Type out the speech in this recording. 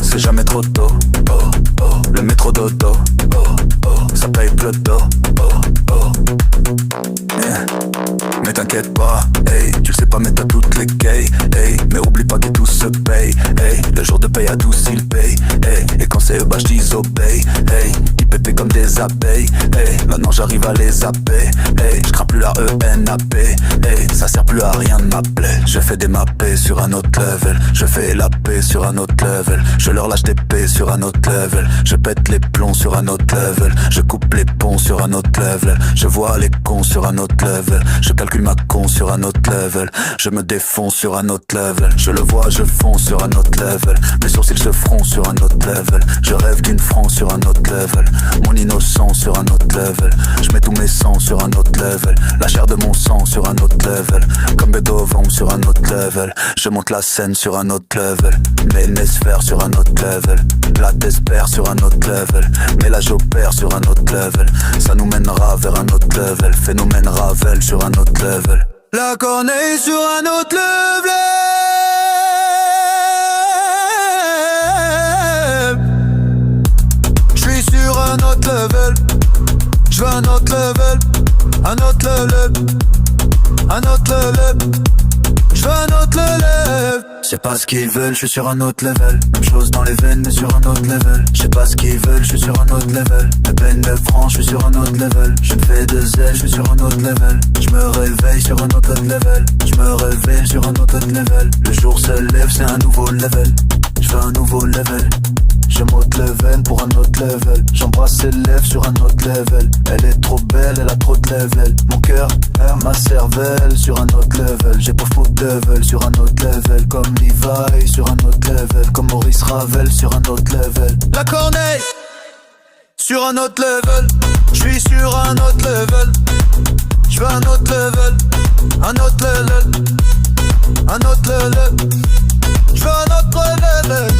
c'est jamais trop tôt. Le métro dodo, ça paye peu d'eau. Yeah. Mais t'inquiète pas, hey, tu le sais pas mais t'as toutes les gays, hey, mais oublie pas que tout se paye, hey, le jour de paye à 12 il paye, hey, et quand c'est eux bah j'disobéis, hey, ils pétaient comme des abeilles, hey, maintenant j'arrive à les zapper, hey, j'crains plus la ENAP, hey, ça sert plus à rien de m'appeler. Je fais des mappés sur un autre level, je fais la paix sur un autre level, je leur lâche des paix sur un autre level, je pète les plombs sur un autre level, je coupe les ponts sur un autre level, je vois les cons sur un autre level, je calcule ma con sur un autre level, je me défonce sur un autre level, je le vois, je fonce sur un autre level, mes sourcils se froncent sur un autre level, je rêve d'une France sur un autre level, mon innocence sur un autre level, je mets tous mes sangs sur un autre level, la chair de mon sang sur un autre level, comme Beethoven sur un autre level, je monte la scène sur un autre level, mes nesphères sur un autre level, la t'espère sur un autre level, mais là j'opère sur un autre level, ça nous mènera vers un autre level, phénomène Ravel sur un autre level. La corneille sur un autre level. J'suis sur un autre level. J'veux un autre level. Un autre level. Un autre level. J'veux un autre level. J'sais pas ce qu'ils veulent, j'suis sur un autre level. Même chose dans les veines mais sur un autre level. J'sais pas ce qu'ils veulent, j'suis sur un autre level. Mes peines de francs, j'suis sur un autre level. Je ne fais de zèle, j'suis sur un autre level. J'me réveille sur un autre level. J'me réveille sur un autre level. Le jour se lève, c'est un nouveau level. J'veux un nouveau level. Je monte level pour un autre level. J'embrasse ses lèvres sur un autre level. Elle est trop belle, elle a trop de level. Mon cœur, ma cervelle sur un autre level. J'ai pas faux level sur un autre level. Comme Levi sur un autre level. Comme Maurice Ravel sur un autre level. La corneille sur un autre level. J'suis sur un autre level. J'veux un autre level. Un autre level. Un autre level. J'veux un autre level.